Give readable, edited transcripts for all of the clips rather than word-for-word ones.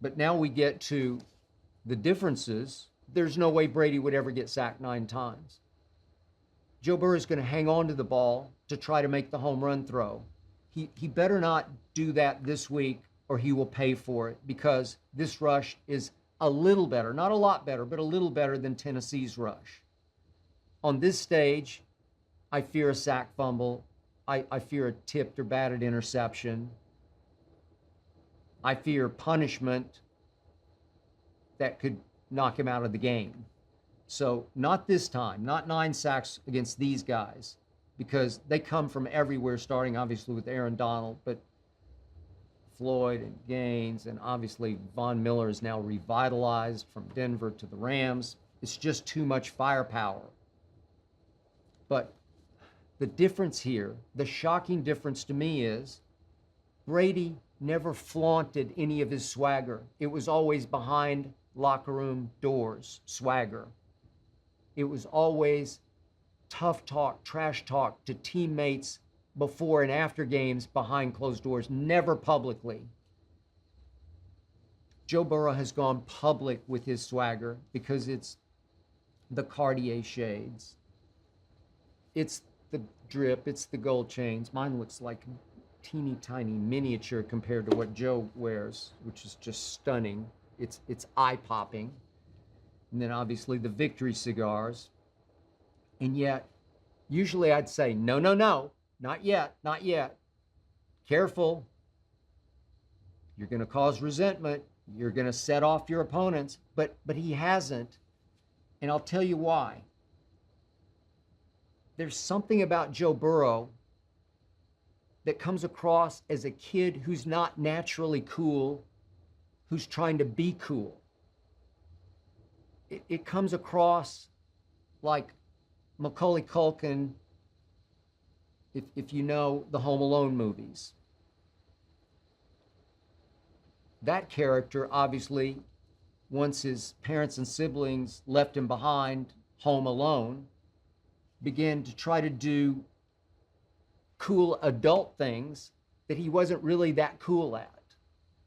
But now we get to the differences. There's no way Brady would ever get sacked 9 times. Joe Burrow is going to hang on to the ball to try to make the home run throw. He better not do that this week or he will pay for it, because this rush is a little better, not a lot better, but a little better than Tennessee's rush. On this stage, I fear a sack fumble. I fear a tipped or batted interception. I fear punishment that could knock him out of the game. So not this time, not 9 sacks against these guys, because they come from everywhere, starting obviously with Aaron Donald, but Floyd and Gaines, and obviously Von Miller is now revitalized from Denver to the Rams. It's just too much firepower. But the difference here, the shocking difference to me, is Brady never flaunted any of his swagger. It was always behind locker room doors, swagger. It was always tough talk, trash talk to teammates before and after games behind closed doors, never publicly. Joe Burrow has gone public with his swagger because it's the Cartier shades. It's the drip, it's the gold chains. Mine looks like teeny tiny miniature compared to what Joe wears, which is just stunning. It's eye-popping. And then obviously the Victory cigars. And yet, usually I'd say, no, no, no, not yet, not yet. Careful. You're going to cause resentment. You're going to set off your opponents. But he hasn't. And I'll tell you why. There's something about Joe Burrow that comes across as a kid who's not naturally cool, who's trying to be cool. It comes across like Macaulay Culkin, if you know the Home Alone movies. That character, obviously, once his parents and siblings left him behind home alone, began to try to do cool adult things that he wasn't really that cool at.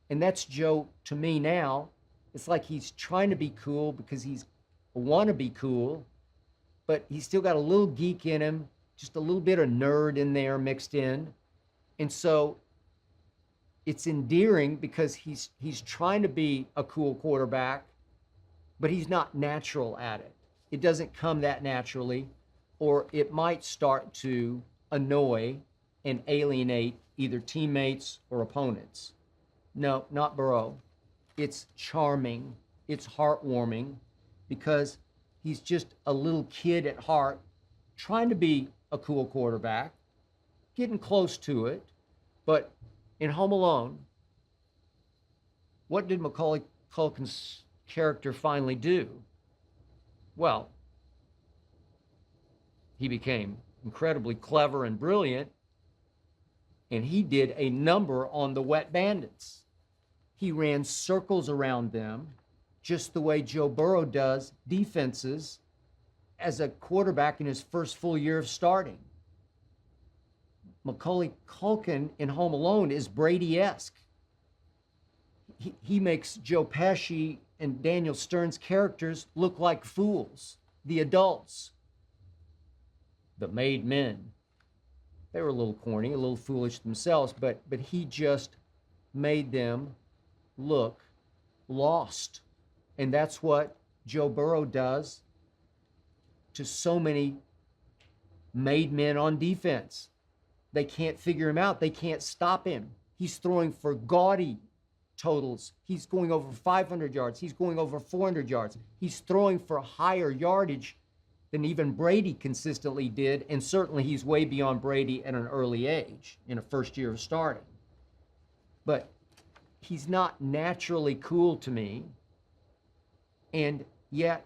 And that's Joe to me now. It's like he's trying to be cool because he's want to be cool, but he's still got a little geek in him, just a little bit of nerd in there mixed in. And so it's endearing because he's trying to be a cool quarterback, but he's not natural at it. It doesn't come that naturally, or it might start to annoy and alienate either teammates or opponents. No, not Burrow. It's charming, it's heartwarming, because he's just a little kid at heart, trying to be a cool quarterback, getting close to it. But in Home Alone, what did Macaulay Culkin's character finally do? Well, he became incredibly clever and brilliant, and he did a number on the Wet Bandits. He ran circles around them, just the way Joe Burrow does defenses as a quarterback in his first full year of starting. Macaulay Culkin in Home Alone is Brady-esque. He makes Joe Pesci and Daniel Stern's characters look like fools, the adults, the made men. They were a little corny, a little foolish themselves, but he just made them look lost. And that's what Joe Burrow does to so many made men on defense. They can't figure him out. They can't stop him. He's throwing for gaudy totals. He's going over 500 yards. He's going over 400 yards. He's throwing for higher yardage than even Brady consistently did, and certainly he's way beyond Brady at an early age in a first year of starting. But he's not naturally cool to me, and yet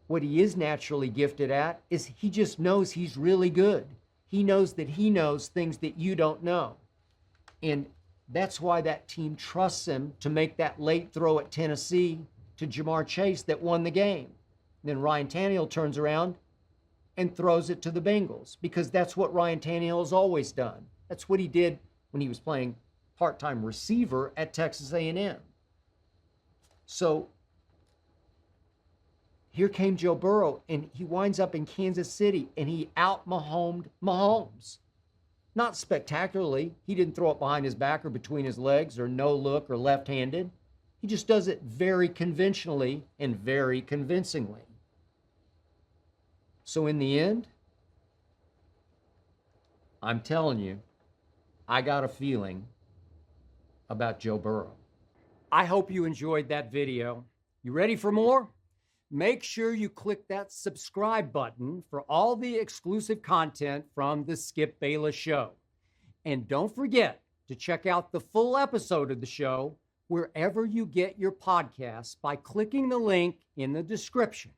what he is naturally gifted at is he just knows he's really good. He knows that he knows things that you don't know. And that's why that team trusts him to make that late throw at Tennessee to Jamar Chase that won the game. Then Ryan Tannehill turns around and throws it to the Bengals, because that's what Ryan Tannehill has always done. That's what he did when he was playing part-time receiver at Texas A&M. So here came Joe Burrow, and he winds up in Kansas City, and he out-Mahomed Mahomes. Not spectacularly. He didn't throw it behind his back or between his legs or no look or left-handed. He just does it very conventionally and very convincingly. So in the end, I'm telling you, I got a feeling about Joe Burrow. I hope you enjoyed that video. You ready for more? Make sure you click that subscribe button for all the exclusive content from the Skip Bayless Show. And don't forget to check out the full episode of the show wherever you get your podcasts by clicking the link in the description.